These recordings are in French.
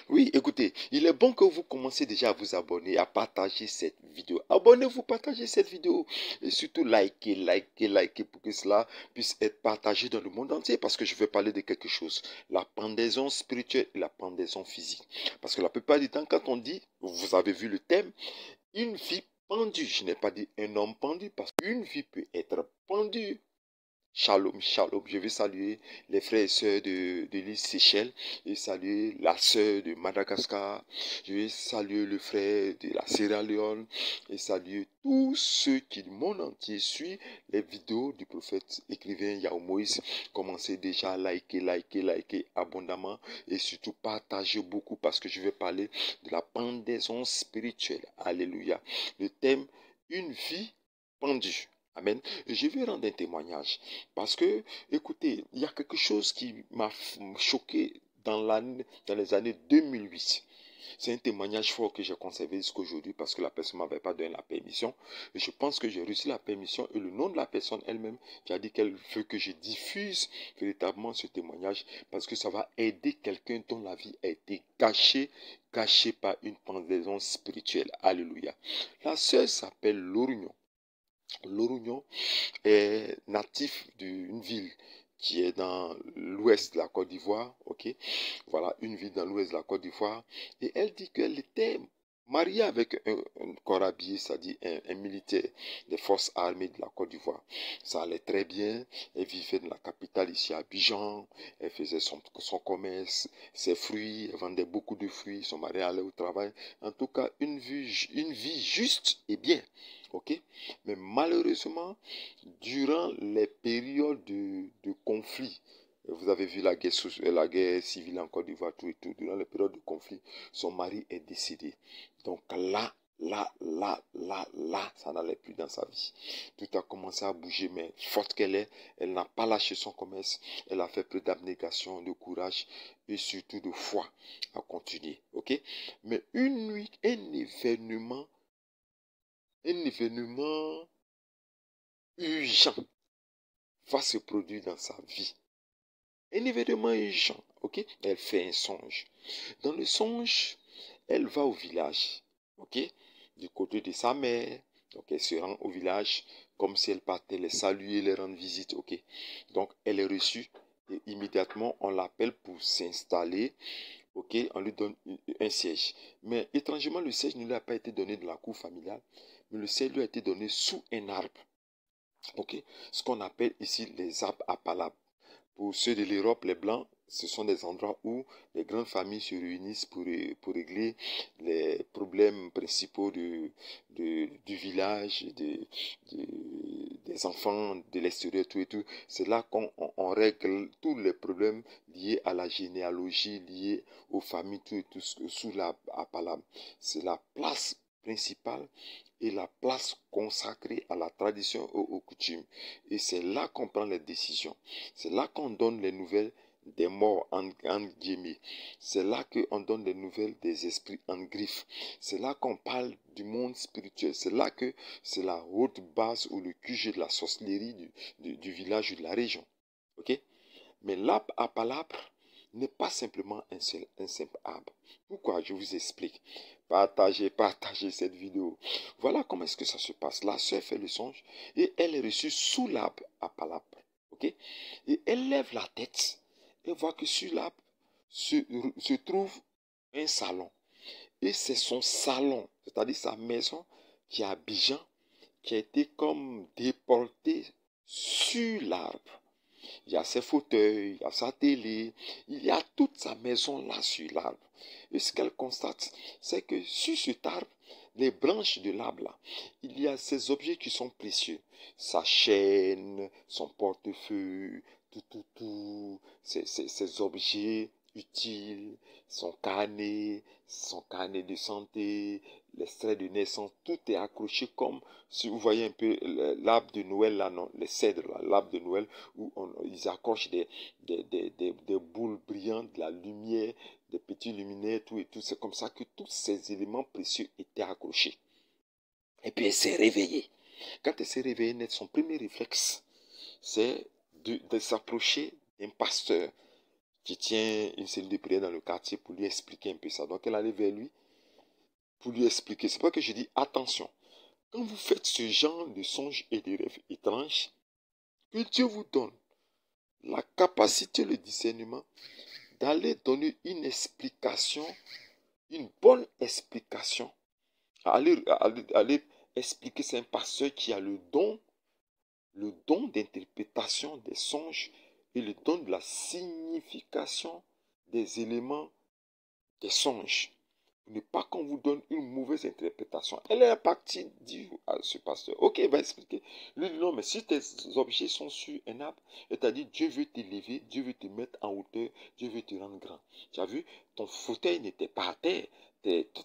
Oui, écoutez, il est bon que vous commencez déjà à vous abonner, à partager cette vidéo. Abonnez-vous, partagez cette vidéo et surtout likez pour que cela puisse être partagé dans le monde entier parce que je vais parler de quelque chose, la pendaison spirituelle et la pendaison physique. Parce que la plupart du temps, quand on dit, vous avez vu le thème, une vie pendue, je n'ai pas dit un homme pendu parce qu'une vie peut être pendue. Shalom, shalom. Je veux saluer les frères et sœurs de l'île Seychelles. Je veux saluer la sœur de Madagascar. Je veux saluer le frère de la Sierra Leone. Et saluer tous ceux qui, du monde entier, suivent les vidéos du prophète écrivain Yahweh Moïse. Commencez déjà à liker abondamment. Et surtout partager beaucoup parce que je vais parler de la pendaison spirituelle. Alléluia. Le thème, une vie pendue. Amen. Je vais rendre un témoignage parce que, écoutez, il y a quelque chose qui m'a choqué dans les années 2008. C'est un témoignage fort que j'ai conservé jusqu'à aujourd'hui parce que la personne ne m'avait pas donné la permission. Et je pense que j'ai reçu la permission et le nom de la personne elle-même qui a dit qu'elle veut que je diffuse véritablement ce témoignage parce que ça va aider quelqu'un dont la vie a été gâchée par une pendaison spirituelle. Alléluia. La sœur s'appelle Lorugnon. Lorugnon est natif d'une ville qui est dans l'ouest de la Côte d'Ivoire, ok? Voilà, une ville dans l'ouest de la Côte d'Ivoire. Et elle dit qu'elle était mariée avec un corps habillé, c'est-à-dire un militaire des forces armées de la Côte d'Ivoire. Ça allait très bien. Elle vivait dans la capitale ici à Abidjan. Elle faisait son commerce, ses fruits. Elle vendait beaucoup de fruits. Son mari allait au travail. En tout cas, une vie juste et bien. Ok? Mais malheureusement, durant les périodes de conflit, vous avez vu la guerre civile en Côte d'Ivoire, tout et tout, durant les périodes de conflit, son mari est décédé. Donc là, ça n'allait plus dans sa vie. Tout a commencé à bouger, mais forte qu'elle est, elle n'a pas lâché son commerce, elle a fait peu d'abnégation, de courage et surtout de foi à continuer. Ok? Mais une nuit, un événement urgent va se produire dans sa vie. Un événement urgent, ok? Elle fait un songe. Dans le songe, elle va au village, ok? Du côté de sa mère. Donc elle se rend au village comme si elle partait les saluer, les rendre visite, ok? Donc elle est reçue et immédiatement on l'appelle pour s'installer, ok? On lui donne un siège. Mais étrangement, le siège ne lui a pas été donné dans la cour familiale, mais le siège lui a été donné sous un arbre. Ok, ce qu'on appelle ici les arbres à palabre. Pour ceux de l'Europe, les blancs, ce sont des endroits où les grandes familles se réunissent pour régler les problèmes principaux du village, des enfants de l'extérieur, tout et tout. C'est là qu'on règle tous les problèmes liés à la généalogie, liés aux familles, tout et tout, sous l'arbre à palabre. C'est la place principale et la place consacrée à la tradition et aux coutumes. Et c'est là qu'on prend les décisions. C'est là qu'on donne les nouvelles des morts en guillemets. C'est là qu'on donne les nouvelles des esprits en griffe. C'est là qu'on parle du monde spirituel. C'est là que c'est la haute base ou le QG de la sorcellerie du village ou de la région. Ok? Mais l'arbre à palabre n'est pas simplement un simple arbre. Pourquoi? Je vous explique. Partagez cette vidéo. Voilà comment est-ce que ça se passe. La sœur fait le songe et elle est reçue sous l'arbre à palabre. Ok? Et elle lève la tête et voit que sur l'arbre se trouve un salon. Et c'est son salon, c'est-à-dire sa maison qui est à Abidjan, qui a été comme déportée sur l'arbre. Il y a ses fauteuils, il y a sa télé, il y a toute sa maison là sur l'arbre. Et ce qu'elle constate, c'est que sur cet arbre, les branches de l'arbre là, il y a ces objets qui sont précieux. Sa chaîne, son portefeuille, ces objets utiles, son carnet de santé, l'extrait de naissance, tout est accroché comme si vous voyez un peu l'arbre de Noël là, non, les cèdres là, l'arbre de Noël où ils accrochent des boules brillantes, de la lumière, des petits luminaires, tout et tout. C'est comme ça que tous ces éléments précieux étaient accrochés. Et puis elle s'est réveillée. Quand elle s'est réveillée, son premier réflexe, c'est de s'approcher d'un pasteur qui tient une cellule de prière dans le quartier pour lui expliquer un peu ça. Donc elle allait vers lui pour lui expliquer. C'est pas que je dis attention. Quand vous faites ce genre de songes et de rêves étranges, que Dieu vous donne la capacité, le discernement d'aller donner une explication, une bonne explication. Aller expliquer, c'est un pasteur qui a le don d'interprétation des songes et le don de la signification des éléments des songes. Ne pas qu'on vous donne une mauvaise interprétation. Elle est partie dire à ce pasteur, ok, il va expliquer. Lui dit non, mais si tes objets sont sur un arbre, et t'as dit Dieu veut t'élever, Dieu veut te mettre en hauteur, Dieu veut te rendre grand. Tu as vu, ton fauteuil n'était pas à terre,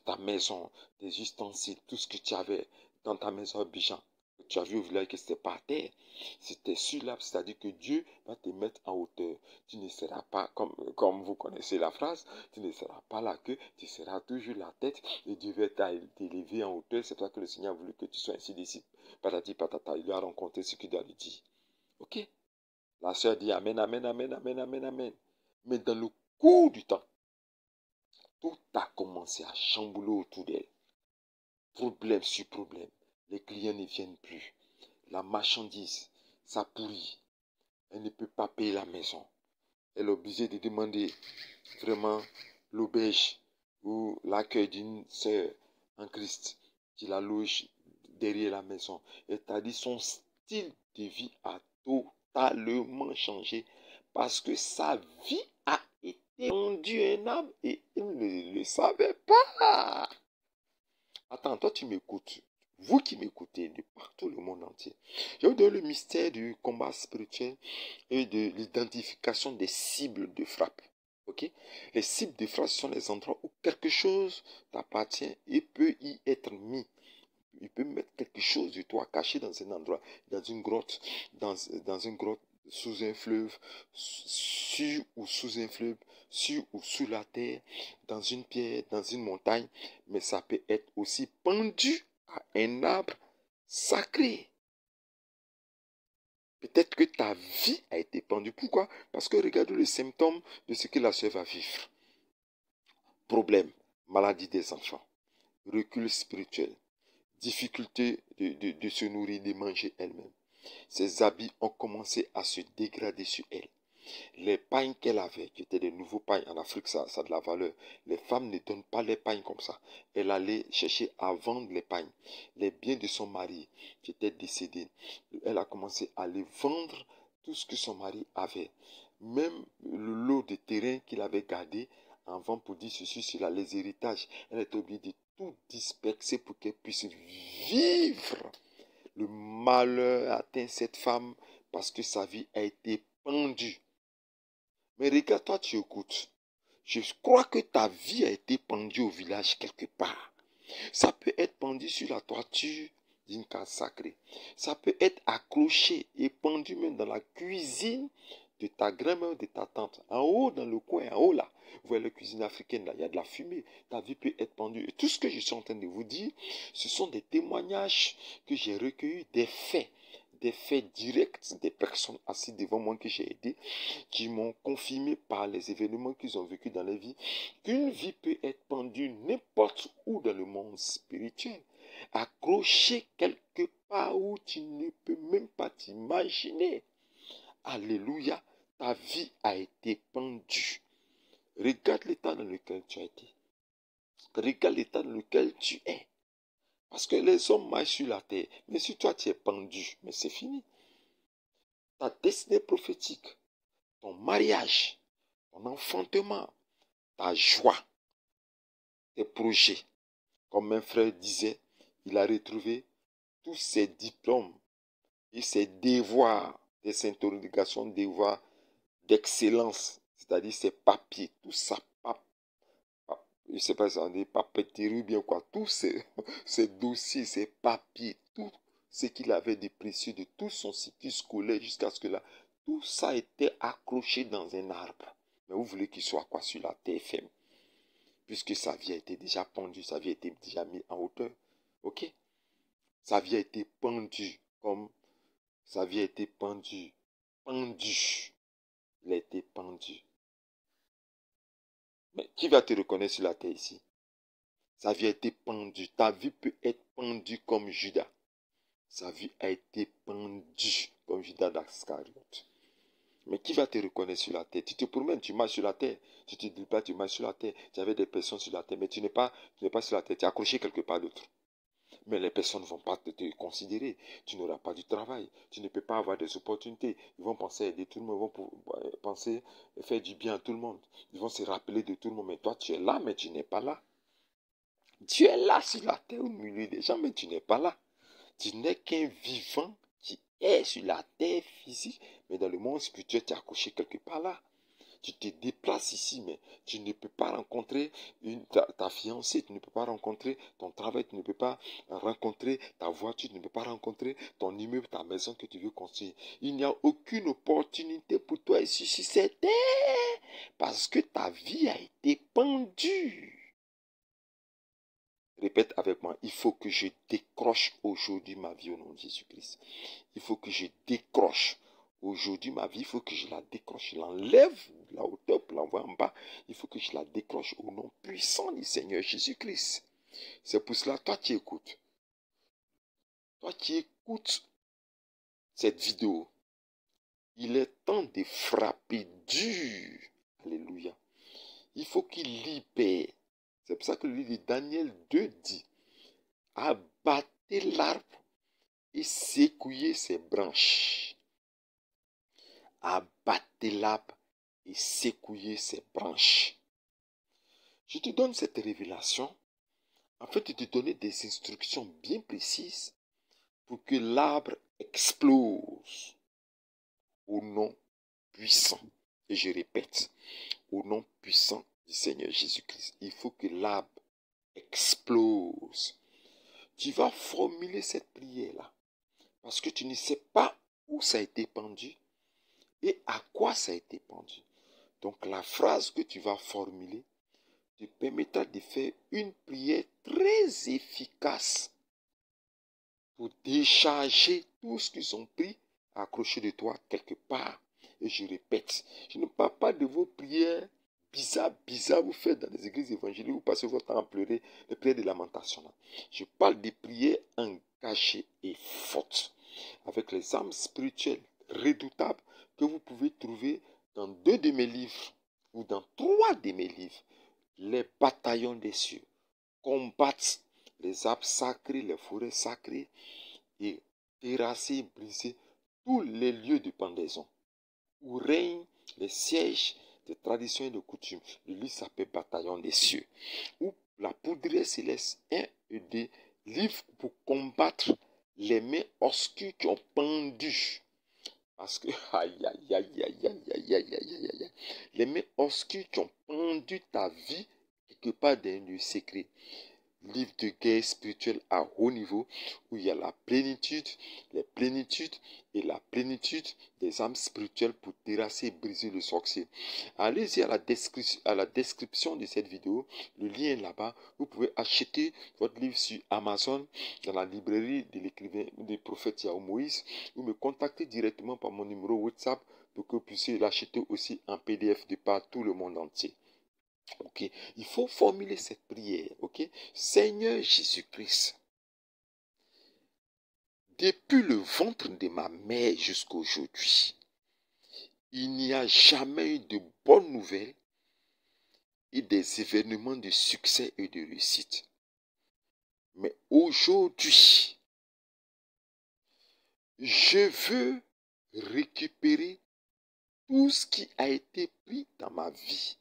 ta maison, tes ustensiles, tout ce que tu avais dans ta maison à Abidjan. Tu as vu au village que ce n'était pas à terre, c'était sur l'arbre, c'est-à-dire que Dieu va te mettre en hauteur. Tu ne seras pas, comme vous connaissez la phrase, tu ne seras pas la queue, tu seras toujours la tête et Dieu va t'élever en hauteur. C'est pour ça que le Seigneur a voulu que tu sois ainsi disciple. Patati patata, il lui a rencontré ce qu'il doit lui dire. Ok? La sœur dit Amen, Amen, Amen, Amen, Amen, Amen. Mais dans le cours du temps, tout a commencé à chambouler autour d'elle. Problème sur problème. Les clients ne viennent plus. La marchandise, ça pourrit. Elle ne peut pas payer la maison. Elle est obligée de demander vraiment l'auberge ou l'accueil d'une sœur en Christ qui la loge derrière la maison. Et t'as dit son style de vie a totalement changé parce que sa vie a été rendue un âme et il ne le savait pas. Attends, toi tu m'écoutes. Vous qui m'écoutez de partout le monde entier. Je vous donne le mystère du combat spirituel et de l'identification des cibles de frappe. Ok? Les cibles de frappe sont les endroits où quelque chose t'appartient et peut y être mis. Il peut mettre quelque chose de toi caché dans un endroit, dans une grotte, dans une grotte, sous un fleuve, sur ou sous un fleuve, sur ou sous la terre, dans une pierre, dans une montagne, mais ça peut être aussi pendu à un arbre sacré. Peut-être que ta vie a été pendue. Pourquoi? Parce que regarde le symptôme de ce que la sœur va vivre. Problème, maladie des enfants, recul spirituel, difficulté de se nourrir, de manger elle-même. Ses habits ont commencé à se dégrader sur elle. Les pagnes qu'elle avait, qui étaient des nouveaux pagnes en Afrique, ça a de la valeur. Les femmes ne donnent pas les pagnes comme ça. Elle allait chercher à vendre les pagnes. Les biens de son mari qui était décédé, elle a commencé à les vendre tout ce que son mari avait. Même le lot de terrain qu'il avait gardé en vente pour dire ceci, cela, les héritages. Elle était obligée de tout disperser pour qu'elle puisse vivre. Le malheur atteint cette femme parce que sa vie a été pendue. Mais regarde, toi, tu écoutes. Je crois que ta vie a été pendue au village quelque part. Ça peut être pendu sur la toiture d'une case sacrée. Ça peut être accroché et pendu même dans la cuisine de ta grand-mère, de ta tante. En haut, dans le coin, en haut là. Vous voyez la cuisine africaine là, il y a de la fumée. Ta vie peut être pendue. Et tout ce que je suis en train de vous dire, ce sont des témoignages que j'ai recueillis, des faits directs des personnes assises devant moi que j'ai aidées, qui m'ont confirmé par les événements qu'ils ont vécu dans leur vie, qu'une vie peut être pendue n'importe où dans le monde spirituel, accrochée quelque part où tu ne peux même pas t'imaginer. Alléluia, ta vie a été pendue. Regarde l'état dans lequel tu as été. Regarde l'état dans lequel tu es. Parce que les hommes marchent sur la terre. Mais si toi tu es pendu, mais c'est fini. Ta destinée prophétique, ton mariage, ton enfantement, ta joie, tes projets. Comme un frère disait, il a retrouvé tous ses diplômes et ses devoirs, des interrogations, devoirs d'excellence, c'est-à-dire ses papiers, tout ça, je ne sais pas si on dit papeterie ou bien quoi, tous ces dossiers, ces papiers, tout ce qu'il avait de précieux de tout son cycle scolaire jusqu'à ce que là, tout ça était accroché dans un arbre. Mais vous voulez qu'il soit quoi sur la TFM? Puisque sa vie a été déjà pendue, sa vie a été déjà mise en hauteur. Ok? Sa vie a été pendue comme sa vie a été pendue. Pendue. Il a été pendu. Mais qui va te reconnaître sur la terre ici? Sa vie a été pendue. Ta vie peut être pendue comme Judas. Sa vie a été pendue comme Judas d'Iscariote. Mais qui va te reconnaître sur la terre? Tu te promènes, tu marches sur la terre. Tu te dis pas, tu marches sur la terre. Tu avais des personnes sur la terre, mais tu n'es pas sur la terre. Tu es accroché quelque part d'autre. Mais les personnes ne vont pas te considérer. Tu n'auras pas du travail. Tu ne peux pas avoir des opportunités. Ils vont penser aider tout le monde. Ils vont penser faire du bien à tout le monde. Ils vont se rappeler de tout le monde. Mais toi, tu es là, mais tu n'es pas là. Tu es là sur la terre au milieu des gens, mais tu n'es pas là. Tu n'es qu'un vivant qui est sur la terre physique, mais dans le monde spirituel, tu es accroché quelque part là. Tu te déplaces ici, mais tu ne peux pas rencontrer ta fiancée, tu ne peux pas rencontrer ton travail, tu ne peux pas rencontrer ta voiture, tu ne peux pas rencontrer ton immeuble, ta maison que tu veux construire. Il n'y a aucune opportunité pour toi ici sur cette terre, parce que ta vie a été pendue. Répète avec moi, il faut que je décroche aujourd'hui ma vie au nom de Jésus-Christ. Il faut que je décroche aujourd'hui ma vie, il faut que je la décroche, je l'enlève de la hauteur pour l'envoyer en bas. Il faut que je la décroche au nom puissant du Seigneur Jésus-Christ. C'est pour cela, toi qui écoutes. Toi qui écoutes cette vidéo, il est temps de frapper dur. Alléluia. Il faut qu'il libère. C'est pour ça que le livre de Daniel 2 dit, abattez l'arbre et secouez ses branches. Abattez l'arbre et secouez ses branches. Je te donne cette révélation afin de te donner des instructions bien précises pour que l'arbre explose au nom puissant. Et je répète, au nom puissant du Seigneur Jésus-Christ. Il faut que l'arbre explose. Tu vas formuler cette prière-là parce que tu ne sais pas où ça a été pendu et à quoi ça a été pendu. Donc la phrase que tu vas formuler te permettra de faire une prière très efficace pour décharger tout ce qu'ils ont pris accroché de toi quelque part. Et je répète, je ne parle pas de vos prières bizarres vous faites dans les églises évangéliques, vous passez votre temps à pleurer, les prières de lamentation. Je parle des prières engagées et fortes, avec les âmes spirituelles redoutables que vous pouvez trouver dans 2 de mes livres ou dans 3 de mes livres. Les bataillons des cieux combattent les arbres sacrés, les forêts sacrées et terrasser et briser tous les lieux de pendaison où règnent les sièges de traditions et de coutumes. Le livre s'appelle Bataillon des cieux. Où la poudrière céleste, 1 et 2 livres pour combattre les mains obscures qui ont pendu. Parce que, les mains obscures qui ont pendu ta vie quelque part dans le secret. Livre de guerre spirituelle à haut niveau, où il y a la plénitude, les plénitudes et la plénitude des âmes spirituelles pour terrasser et briser le sorcier. Allez-y à la description de cette vidéo, le lien est là-bas. Vous pouvez acheter votre livre sur Amazon, dans la librairie de l'écrivain du prophète Yahweh Moïse, ou me contacter directement par mon numéro WhatsApp pour que vous puissiez l'acheter aussi en PDF de par tout le monde entier. Ok, il faut formuler cette prière. Ok, Seigneur Jésus-Christ, depuis le ventre de ma mère jusqu'à aujourd'hui, il n'y a jamais eu de bonnes nouvelles et des événements de succès et de réussite. Mais aujourd'hui, je veux récupérer tout ce qui a été pris dans ma vie,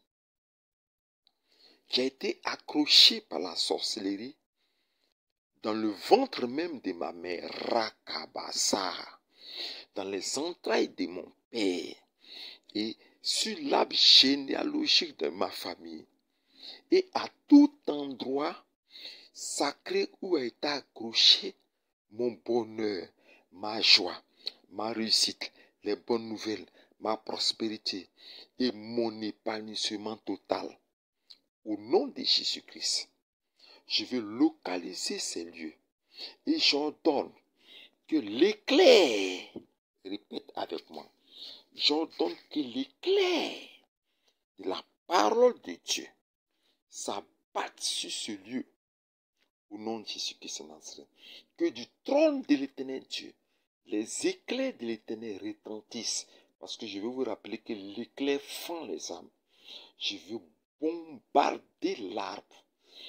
qui a été accroché par la sorcellerie, dans le ventre même de ma mère, Rakabasa, dans les entrailles de mon père, et sur l'arbre généalogique de ma famille, et à tout endroit sacré où a été accroché mon bonheur, ma joie, ma réussite, les bonnes nouvelles, ma prospérité et mon épanouissement total. Au nom de Jésus-Christ, je veux localiser ces lieux et j'ordonne que l'éclair, répète avec moi, j'ordonne que l'éclair de la parole de Dieu s'abattent sur ce lieu au nom de Jésus-Christ de Nazareth. Que du trône de l'Éternel Dieu, les éclairs de l'Éternel retentissent. Parce que je veux vous rappeler que l'éclair fend les âmes. Je veux bombarder l'arbre.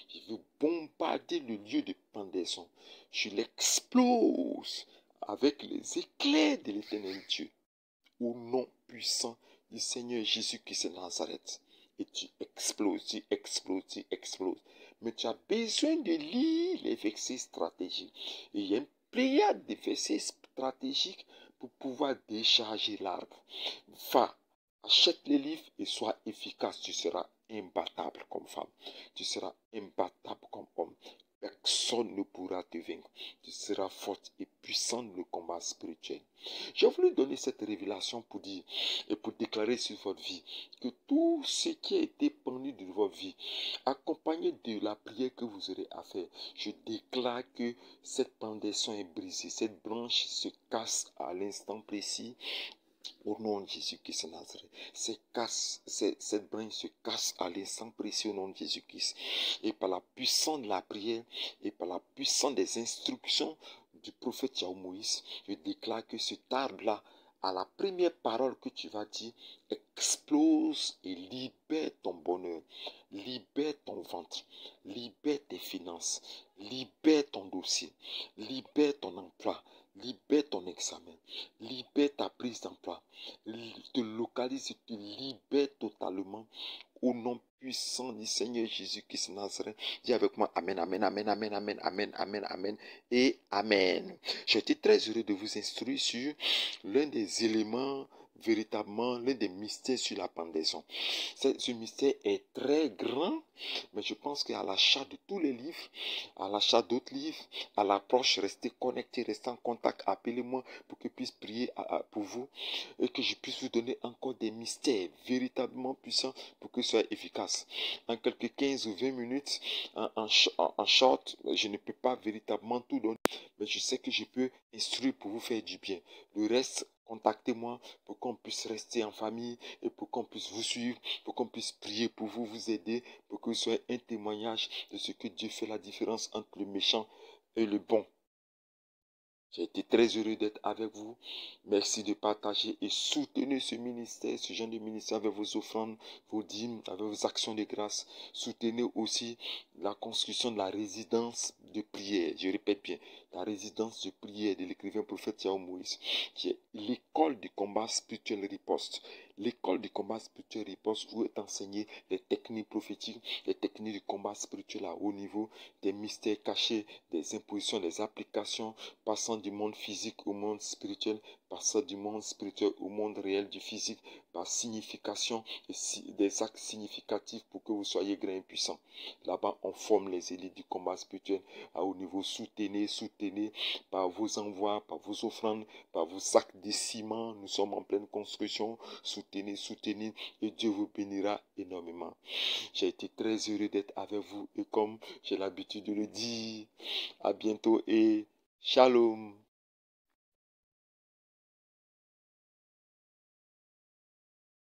Je veux bombarder le lieu de pendaison. Je l'explose avec les éclairs de l'Éternel Dieu. Au nom puissant du Seigneur Jésus-Christ de Nazareth. Et tu exploses, tu exploses, tu exploses. Mais tu as besoin de lire les versets stratégiques. Et il y a une pléiade de versets stratégiques pour pouvoir décharger l'arbre. Va, achète les livres et sois efficace. Tu seras imbattable comme femme. Tu seras imbattable comme homme. Personne ne pourra te vaincre. Tu seras forte et puissante dans le combat spirituel. J'ai voulu donner cette révélation pour dire et pour déclarer sur votre vie que tout ce qui a été pendu de votre vie, accompagné de la prière que vous aurez à faire, je déclare que cette pendaison est brisée, cette branche se casse à l'instant précis. Au nom de Jésus-Christ de Nazareth, cette branche se casse à l'instant précis au nom de Jésus-Christ. Et par la puissance de la prière et par la puissance des instructions du prophète Yahweh Moïse, je déclare que cet arbre-là, à la première parole que tu vas dire, explose et libère ton bonheur, libère ton ventre, libère tes finances, libère ton dossier, libère ton emploi, libère ton examen, libère ta prise d'emploi, te localise et te libère totalement au nom puissant du Seigneur Jésus-Christ de Nazareth. Dis avec moi Amen, Amen, Amen, Amen, Amen, Amen, Amen, Amen et Amen. J'ai été très heureux de vous instruire sur l'un des éléments, véritablement l'un des mystères sur la pendaison. Ce mystère est très grand, mais je pense qu'à l'achat de tous les livres, à l'achat d'autres livres, à l'approche, restez connectés, restez en contact, appelez-moi pour que je puisse prier pour vous et que je puisse vous donner encore des mystères véritablement puissants pour que ce soit efficace. En quelques 15 ou 20 minutes, en short, je ne peux pas véritablement tout donner, mais je sais que je peux instruire pour vous faire du bien. Le reste, contactez-moi pour qu'on puisse rester en famille et pour qu'on puisse vous suivre, pour qu'on puisse prier pour vous, vous aider, pour que vous soyez un témoignage de ce que Dieu fait la différence entre le méchant et le bon. J'ai été très heureux d'être avec vous. Merci de partager et soutenir ce ministère, ce genre de ministère avec vos offrandes, vos dîmes, avec vos actions de grâce. Soutenez aussi la construction de la résidence de prière. Je répète bien, la résidence de prière de l'écrivain prophète Yahweh Moïse, qui est l'école du combat spirituel riposte. L'école du combat spirituel riposte où est enseigné les techniques prophétiques, les techniques du combat spirituel à haut niveau, des mystères cachés, des impositions, des applications, passant du monde physique au monde spirituel, passant du monde spirituel au monde réel du physique, par signification, des actes significatifs pour que vous soyez grands et puissants. Là-bas, on forme les élites du combat spirituel à haut niveau. Soutenez par vos envois, par vos offrandes, par vos sacs de ciment. Nous sommes en pleine construction. Soutenez, et Dieu vous bénira énormément. J'ai été très heureux d'être avec vous et comme j'ai l'habitude de le dire, à bientôt et Shalom.